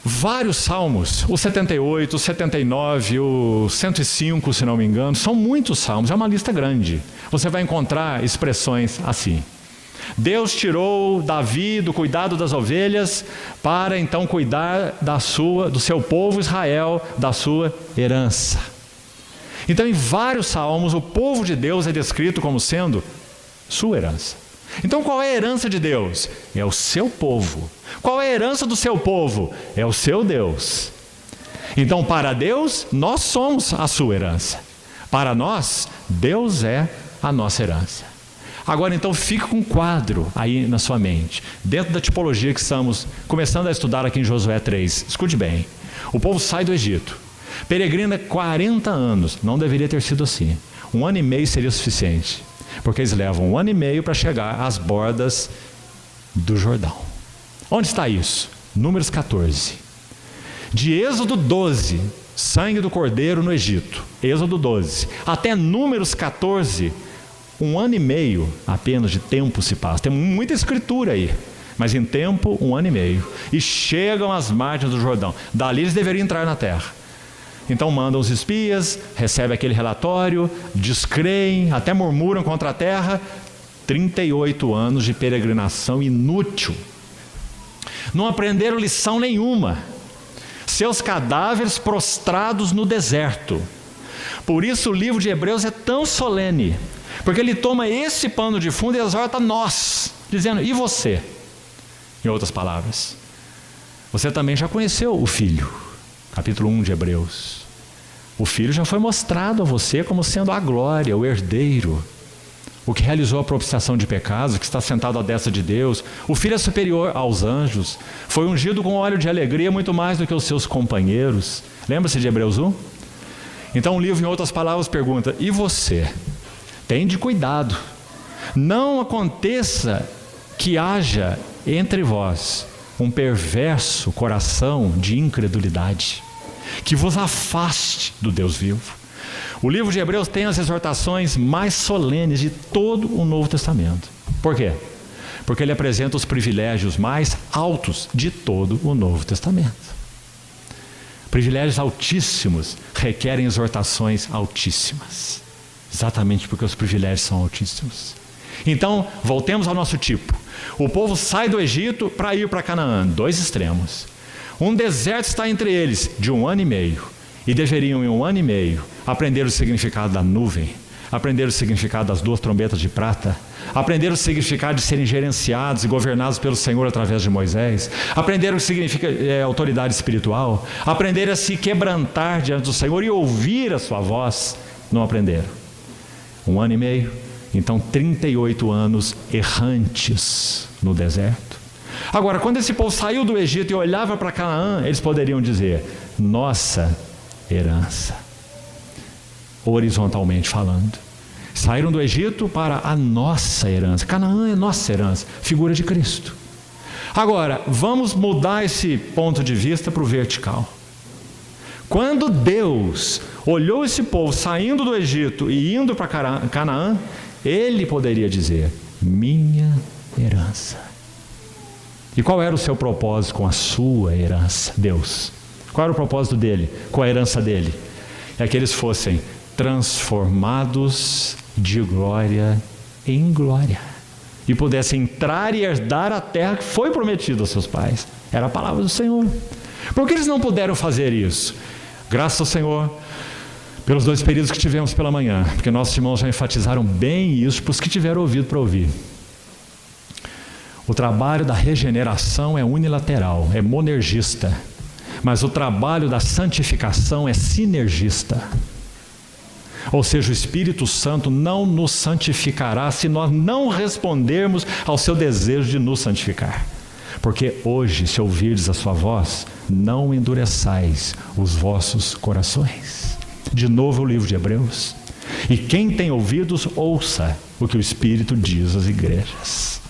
vários salmos, o 78, o 79, o 105, se não me engano, são muitos salmos, é uma lista grande. Você vai encontrar expressões assim. Deus tirou Davi do cuidado das ovelhas para então cuidar do seu povo Israel, da sua herança. Então, em vários salmos, o povo de Deus é descrito como sendo sua herança. Então, qual é a herança de Deus? É o seu povo. Qual é a herança do seu povo? É o seu Deus. Então, para Deus, nós somos a sua herança. Para nós, Deus é a nossa herança. Agora, então, fica com um quadro aí na sua mente, dentro da tipologia que estamos começando a estudar aqui em Josué 3. Escute bem. O povo sai do Egito. Peregrina 40 anos, não deveria ter sido assim. 1 ano e meio seria suficiente, porque eles levam 1 ano e meio para chegar às bordas do Jordão. Onde está isso? Números 14. De Êxodo 12, sangue do cordeiro no Egito, Êxodo 12, até Números 14, 1 ano e meio apenas de tempo se passa. Tem muita escritura aí, mas em tempo 1 ano e meio. E chegam às margens do Jordão. Dali eles deveriam entrar na terra. Então mandam os espias, recebem aquele relatório, descreem, até murmuram contra a terra. 38 anos de peregrinação inútil. Não aprenderam lição nenhuma. Seus cadáveres prostrados no deserto. Por isso o livro de Hebreus é tão solene, porque ele toma esse pano de fundo e exorta nós, dizendo, e você? Em outras palavras, você também já conheceu o Filho. Capítulo 1 de Hebreus. O Filho já foi mostrado a você como sendo a glória, o herdeiro, o que realizou a propiciação de pecados, que está sentado à destra de Deus. O Filho é superior aos anjos, foi ungido com óleo de alegria muito mais do que os seus companheiros. Lembra-se de Hebreus 1? Então o livro, em outras palavras, pergunta, e você? Tende cuidado, não aconteça que haja entre vós um perverso coração de incredulidade, que vos afaste do Deus vivo. O livro de Hebreus tem as exortações mais solenes de todo o Novo Testamento. Por quê? Porque ele apresenta os privilégios mais altos de todo o Novo Testamento. Privilégios altíssimos requerem exortações altíssimas, exatamente porque os privilégios são altíssimos. Então, voltemos ao nosso tipo. O povo sai do Egito para ir para Canaã, 2 extremos. Um deserto está entre eles, de 1 ano e meio. E deveriam, em 1 ano e meio, aprender o significado da nuvem, aprenderam o significado das 2 trombetas de prata, aprenderam o significado de serem gerenciados e governados pelo Senhor através de Moisés, aprenderam o que significa autoridade espiritual, aprenderam a se quebrantar diante do Senhor e ouvir a sua voz. Não aprenderam. 1 ano e meio, então 38 anos errantes no deserto. Agora, quando esse povo saiu do Egito e olhava para Canaã, eles poderiam dizer: nossa herança. Horizontalmente falando, saíram do Egito para a nossa herança. Canaã é nossa herança, figura de Cristo. Agora, vamos mudar esse ponto de vista para o vertical. Quando Deus olhou esse povo saindo do Egito e indo para Canaã, Ele poderia dizer: minha herança. E qual era o seu propósito com a sua herança, Deus? Qual era o propósito dele com a herança dele? É que eles fossem transformados de glória em glória e pudessem entrar e herdar a terra que foi prometida aos seus pais. Era a palavra do Senhor. Por que eles não puderam fazer isso? Graças ao Senhor pelos 2 períodos que tivemos pela manhã, porque nossos irmãos já enfatizaram bem isso para os que tiveram ouvido para ouvir. O trabalho da regeneração é unilateral, é monergista, mas o trabalho da santificação é sinergista. Ou seja, o Espírito Santo não nos santificará se nós não respondermos ao seu desejo de nos santificar. Porque hoje, se ouvirdes a sua voz, não endureçais os vossos corações. De novo o livro de Hebreus. E quem tem ouvidos, ouça o que o Espírito diz às igrejas.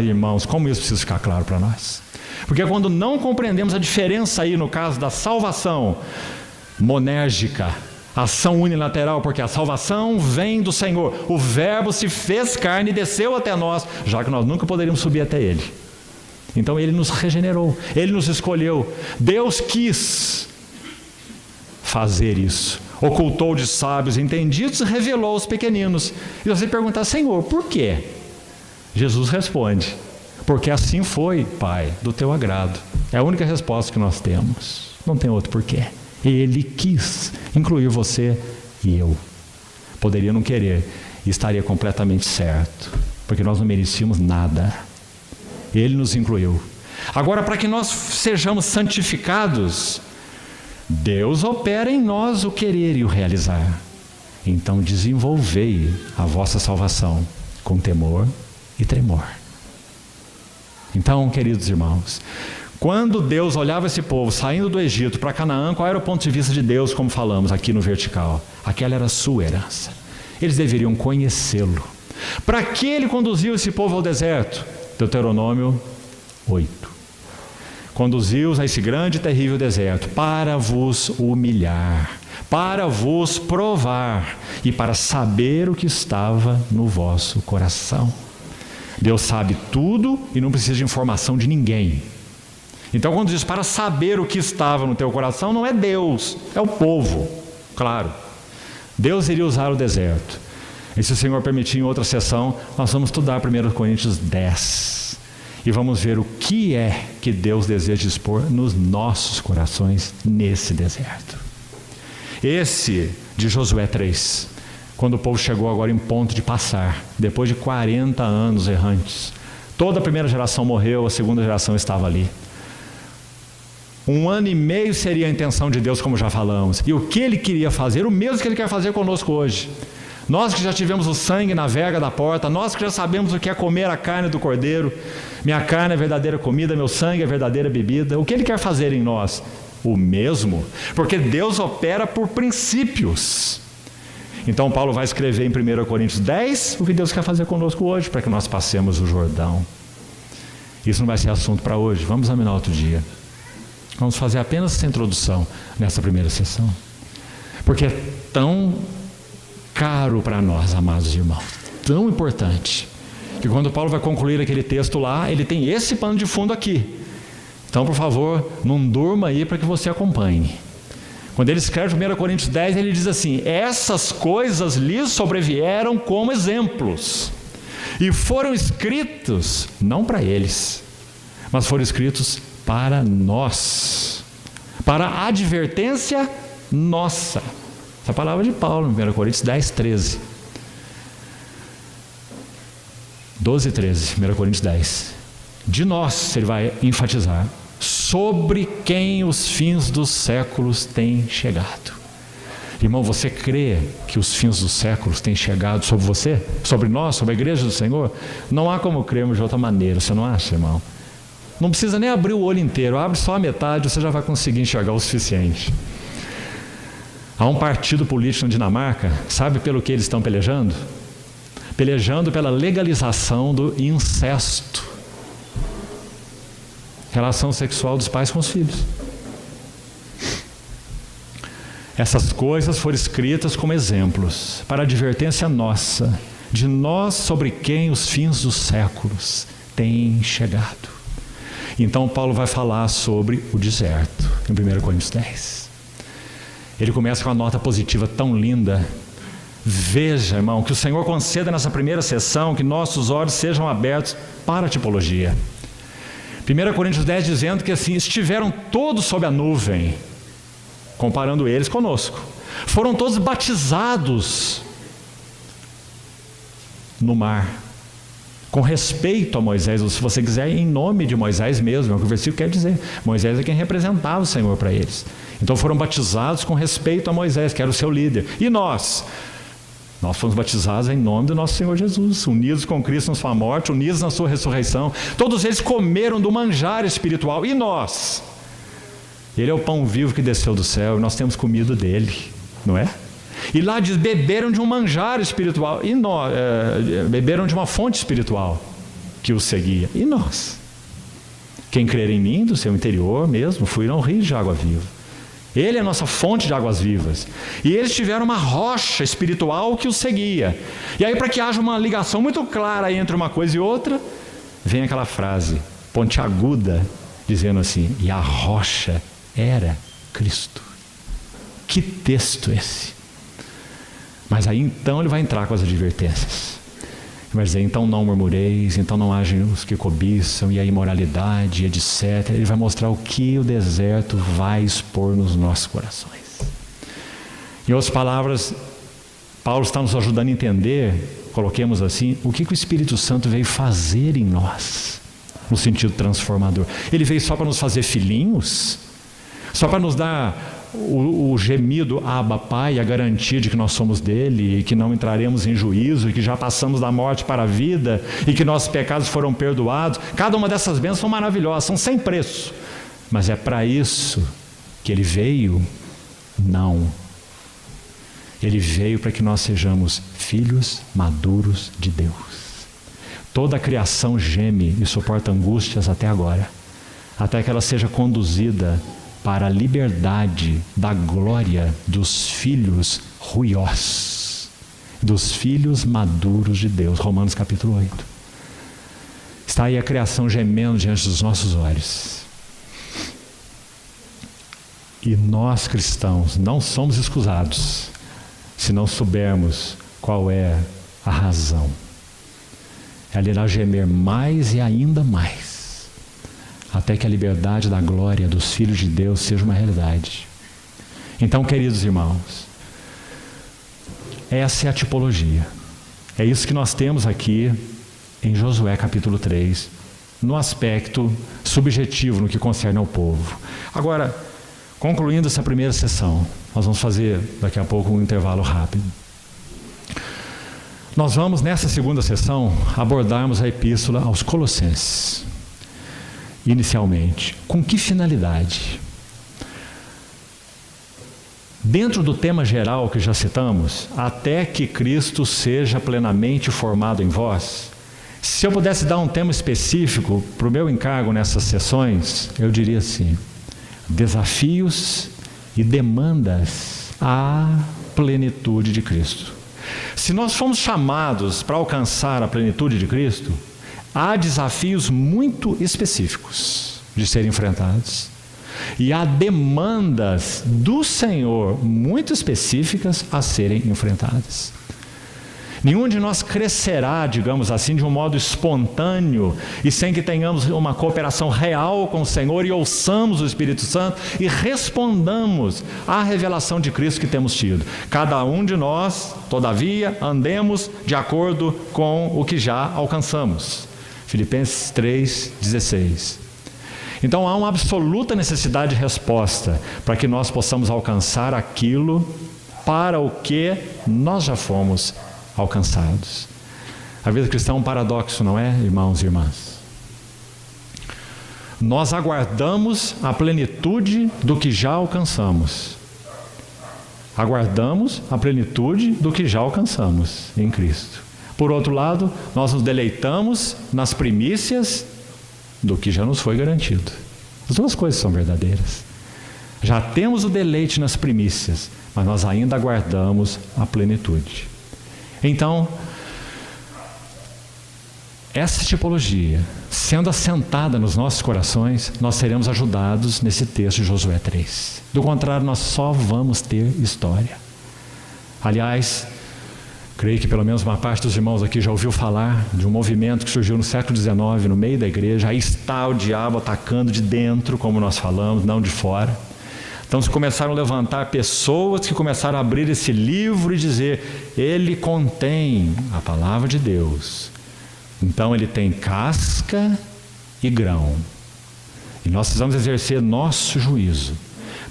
Irmãos, como isso precisa ficar claro para nós? Porque quando não compreendemos a diferença aí no caso da salvação monérgica, ação unilateral, porque a salvação vem do Senhor. O Verbo se fez carne e desceu até nós, já que nós nunca poderíamos subir até Ele. Então Ele nos regenerou, Ele nos escolheu. Deus quis fazer isso. Ocultou de sábios entendidos e revelou aos pequeninos. E você perguntar: Senhor, por quê? Jesus responde: porque assim foi, Pai, do teu agrado. É a única resposta que nós temos. Não tem outro porquê. Ele quis incluir você e eu. Poderia não querer e estaria completamente certo, porque nós não merecíamos nada. Ele nos incluiu. Agora, para que nós sejamos santificados, Deus opera em nós o querer e o realizar. Então desenvolvei a vossa salvação com temor e tremor. Então, queridos irmãos, quando Deus olhava esse povo saindo do Egito para Canaã, qual era o ponto de vista de Deus, como falamos aqui no vertical? Aquela era a sua herança. Eles deveriam conhecê-lo. Para que Ele conduziu esse povo ao deserto? Deuteronômio 8. Conduziu-os a esse grande e terrível deserto para vos humilhar, para vos provar e para saber o que estava no vosso coração. Deus sabe tudo e não precisa de informação de ninguém. Então, quando diz para saber o que estava no teu coração, não é Deus, é o povo. Claro, Deus iria usar o deserto. E se o Senhor permitir, em outra sessão, nós vamos estudar 1 Coríntios 10. E vamos ver o que é que Deus deseja expor nos nossos corações nesse deserto. Esse de Josué 3, quando o povo chegou agora em ponto de passar, depois de 40 anos errantes. Toda a primeira geração morreu, a segunda geração estava ali. 1 ano e meio seria a intenção de Deus, como já falamos. E o que Ele queria fazer, o mesmo que Ele quer fazer conosco hoje. Nós que já tivemos o sangue na verga da porta, nós que já sabemos o que é comer a carne do cordeiro, minha carne é verdadeira comida, meu sangue é verdadeira bebida. O que Ele quer fazer em nós? O mesmo, porque Deus opera por princípios. Então Paulo vai escrever em 1 Coríntios 10 o que Deus quer fazer conosco hoje, para que nós passemos o Jordão. Isso não vai ser assunto para hoje, vamos examinar outro dia. Vamos fazer apenas essa introdução nessa primeira sessão, porque é tão caro para nós, amados irmãos, tão importante, que quando Paulo vai concluir aquele texto lá, ele tem esse pano de fundo aqui. Então, por favor, não durma aí para que você acompanhe. Quando ele escreve 1 Coríntios 10, ele diz assim: essas coisas lhes sobrevieram como exemplos, e foram escritos, não para eles, mas foram escritos para nós, para a advertência nossa. Essa palavra de Paulo, em 1 Coríntios 10, 13. 12 e 13, 1 Coríntios 10. De nós, ele vai enfatizar, sobre quem os fins dos séculos têm chegado. Irmão, você crê que os fins dos séculos têm chegado sobre você? Sobre nós? Sobre a igreja do Senhor? Não há como crermos de outra maneira, você não acha, irmão? Não precisa nem abrir o olho inteiro, abre só a metade, você já vai conseguir enxergar o suficiente. Há um partido político na Dinamarca, sabe pelo que eles estão pelejando? Pelejando pela legalização do incesto. Relação sexual dos pais com os filhos. Essas coisas foram escritas como exemplos, para advertência nossa, de nós sobre quem os fins dos séculos têm chegado. Então Paulo vai falar sobre o deserto, em 1 Coríntios 10. Ele começa com uma nota positiva tão linda. Veja, irmão, que o Senhor conceda nessa primeira sessão que nossos olhos sejam abertos para a tipologia. 1 Coríntios 10 dizendo que assim, estiveram todos sob a nuvem, comparando eles conosco. Foram todos batizados no mar, com respeito a Moisés, ou se você quiser, em nome de Moisés mesmo, é o que o versículo quer dizer. Moisés é quem representava o Senhor para eles. Então foram batizados com respeito a Moisés, que era o seu líder. E nós? Nós fomos batizados em nome do nosso Senhor Jesus, unidos com Cristo na sua morte, unidos na sua ressurreição. Todos eles comeram do manjar espiritual. E nós? Ele é o pão vivo que desceu do céu e nós temos comido dele, não é? E lá diz, beberam de um manjar espiritual. E nós, beberam de uma fonte espiritual que os seguia. E nós? Quem crer em mim, do seu interior mesmo, fluirão rios de água viva. Ele é a nossa fonte de águas vivas. E eles tiveram uma rocha espiritual que os seguia. E aí, para que haja uma ligação muito clara entre uma coisa e outra, vem aquela frase pontiaguda, dizendo assim, e a rocha era Cristo. Que texto esse! Mas aí então ele vai entrar com as advertências. Ele vai dizer, então não murmureis, então não hajam os que cobiçam, e a imoralidade, etc. Ele vai mostrar o que o deserto vai expor nos nossos corações. Em outras palavras, Paulo está nos ajudando a entender, coloquemos assim, o que o Espírito Santo veio fazer em nós, no sentido transformador. Ele veio só para nos fazer filhinhos? Só para nos dar o gemido Abba Pai, a garantia de que nós somos dele e que não entraremos em juízo e que já passamos da morte para a vida e que nossos pecados foram perdoados? Cada uma dessas bênçãos são maravilhosas, são sem preço, mas é para isso que ele veio? Não. Ele veio para que nós sejamos filhos maduros de Deus. Toda a criação geme e suporta angústias até agora, até que ela seja conduzida para a liberdade da glória dos filhos ruiós, dos filhos maduros de Deus. Romanos capítulo 8. Está aí a criação gemendo diante dos nossos olhos. E nós cristãos não somos escusados se não soubermos qual é a razão. Ela irá gemer mais e ainda mais, até que a liberdade da glória dos filhos de Deus seja uma realidade. Então, queridos irmãos, essa é a tipologia. É isso que nós temos aqui em Josué capítulo 3, no aspecto subjetivo, no que concerne ao povo. Agora, concluindo essa primeira sessão, nós vamos fazer daqui a pouco um intervalo rápido. Nós vamos, nessa segunda sessão, abordarmos a epístola aos Colossenses. Inicialmente, com que finalidade? Dentro do tema geral que já citamos, até que Cristo seja plenamente formado em vós, se eu pudesse dar um tema específico para o meu encargo nessas sessões, eu diria assim, desafios e demandas à plenitude de Cristo. Se nós fomos chamados para alcançar a plenitude de Cristo, há desafios muito específicos de serem enfrentados e há demandas do Senhor muito específicas a serem enfrentadas. Nenhum de nós crescerá, digamos assim, de um modo espontâneo e sem que tenhamos uma cooperação real com o Senhor e ouçamos o Espírito Santo e respondamos à revelação de Cristo que temos tido. Cada um de nós, todavia, andemos de acordo com o que já alcançamos. Filipenses 3,16. Então há uma absoluta necessidade de resposta para que nós possamos alcançar aquilo para o que nós já fomos alcançados. A vida cristã é um paradoxo, não é, irmãos e irmãs? Nós aguardamos a plenitude do que já alcançamos. Aguardamos a plenitude do que já alcançamos em Cristo. Por outro lado, nós nos deleitamos nas primícias do que já nos foi garantido. As duas coisas são verdadeiras. Já temos o deleite nas primícias, mas nós ainda aguardamos a plenitude. Então, essa tipologia, sendo assentada nos nossos corações, nós seremos ajudados nesse texto de Josué 3. Do contrário, nós só vamos ter história. Aliás, creio que pelo menos uma parte dos irmãos aqui já ouviu falar de um movimento que surgiu no século XIX, no meio da igreja. Aí está o diabo atacando de dentro, como nós falamos, não de fora. Então se começaram a levantar pessoas que começaram a abrir esse livro e dizer: ele contém a palavra de Deus. Então ele tem casca e grão. E nós precisamos exercer nosso juízo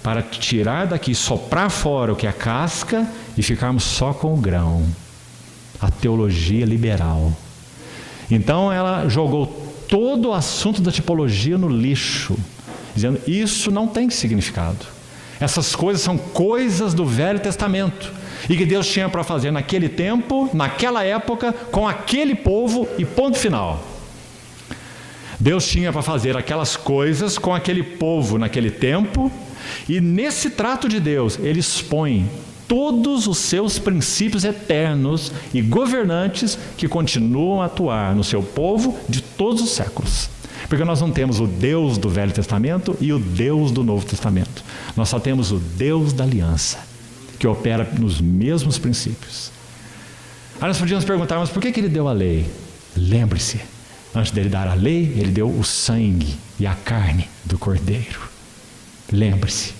para tirar daqui, soprar fora o que é casca e ficarmos só com o grão. A teologia liberal. Então ela jogou todo o assunto da tipologia no lixo, dizendo: isso não tem significado. Essas coisas são coisas do Velho Testamento e que Deus tinha para fazer naquele tempo, naquela época, com aquele povo e ponto final. Deus tinha para fazer aquelas coisas com aquele povo naquele tempo, e nesse trato de Deus ele expõe todos os seus princípios eternos e governantes que continuam a atuar no seu povo de todos os séculos. Porque nós não temos o Deus do Velho Testamento e o Deus do Novo Testamento. Nós só temos o Deus da aliança, que opera nos mesmos princípios. Aí nós podíamos perguntar: mas por que ele deu a lei? Lembre-se, antes dele dar a lei, ele deu o sangue e a carne do Cordeiro. Lembre-se.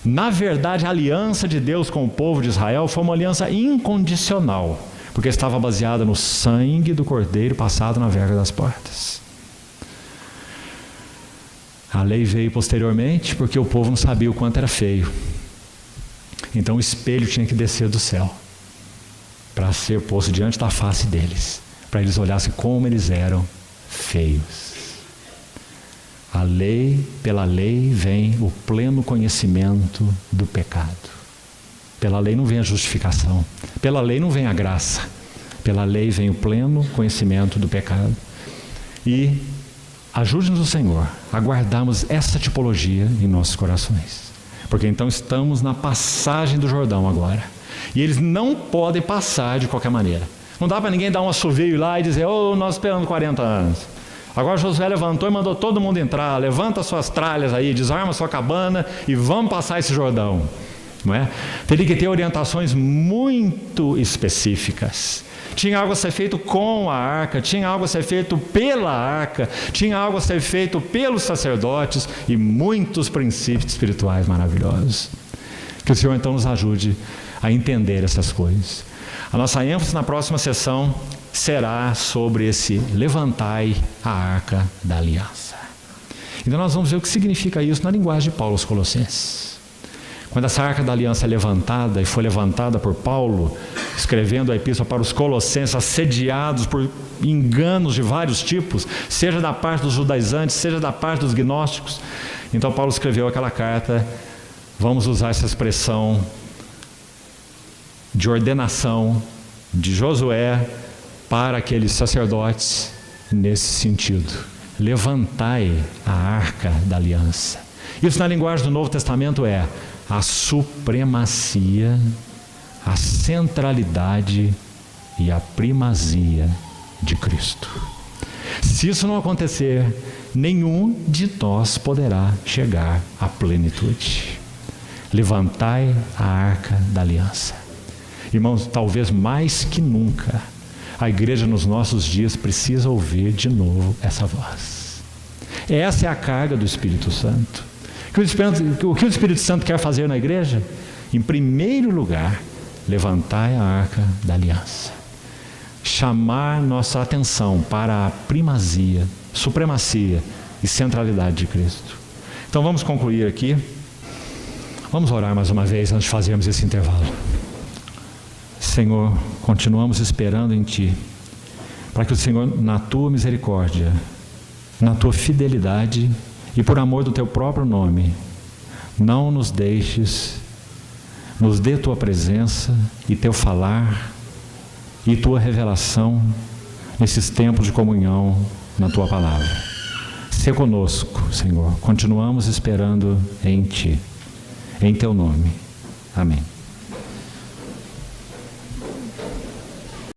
Na verdade, a aliança de Deus com o povo de Israel foi uma aliança incondicional, porque estava baseada no sangue do Cordeiro passado na verga das portas. A lei veio posteriormente porque o povo não sabia o quanto era feio. Então o espelho tinha que descer do céu para ser posto diante da face deles, para eles olhassem como eles eram feios. A lei, pela lei vem o pleno conhecimento do pecado. Pela lei não vem a justificação, pela lei não vem a graça, pela lei vem o pleno conhecimento do pecado. E ajude-nos o Senhor a guardarmos essa tipologia em nossos corações, porque então estamos na passagem do Jordão agora, e eles não podem passar de qualquer maneira. Não dá para ninguém dar um assovio lá e dizer: oh, nós esperamos 40 anos. Agora Josué levantou e mandou todo mundo entrar. Levanta suas tralhas aí, desarma sua cabana e vamos passar esse Jordão. Não é? Teria que ter orientações muito específicas. Tinha algo a ser feito com a arca, tinha algo a ser feito pela arca, tinha algo a ser feito pelos sacerdotes e muitos princípios espirituais maravilhosos. Que o Senhor então nos ajude a entender essas coisas. A nossa ênfase na próxima sessão será sobre esse levantai a arca da aliança. Então nós vamos ver o que significa isso na linguagem de Paulo aos Colossenses. Quando essa arca da aliança é levantada, e foi levantada por Paulo, escrevendo a epístola para os Colossenses, assediados por enganos de vários tipos, seja da parte dos judaizantes, seja da parte dos gnósticos. Então Paulo escreveu aquela carta, vamos usar essa expressão de ordenação de Josué para aqueles sacerdotes nesse sentido: levantai a arca da aliança. Isso na linguagem do Novo Testamento é a supremacia, a centralidade e a primazia de Cristo. Se isso não acontecer, nenhum de nós poderá chegar à plenitude. Levantai a arca da aliança. Irmãos, talvez mais que nunca, a igreja nos nossos dias precisa ouvir de novo essa voz. Essa é a carga do Espírito Santo. O que o Espírito Santo quer fazer na igreja? Em primeiro lugar, levantai a arca da aliança. Chamar nossa atenção para a primazia, supremacia e centralidade de Cristo. Então vamos concluir aqui. Vamos orar mais uma vez antes de fazermos esse intervalo. Senhor, continuamos esperando em Ti, para que o Senhor, na Tua misericórdia, na Tua fidelidade e por amor do Teu próprio nome, não nos deixes, nos dê Tua presença e Teu falar e Tua revelação nesses tempos de comunhão na Tua palavra. Sê conosco, Senhor, continuamos esperando em Ti, em Teu nome. Amém.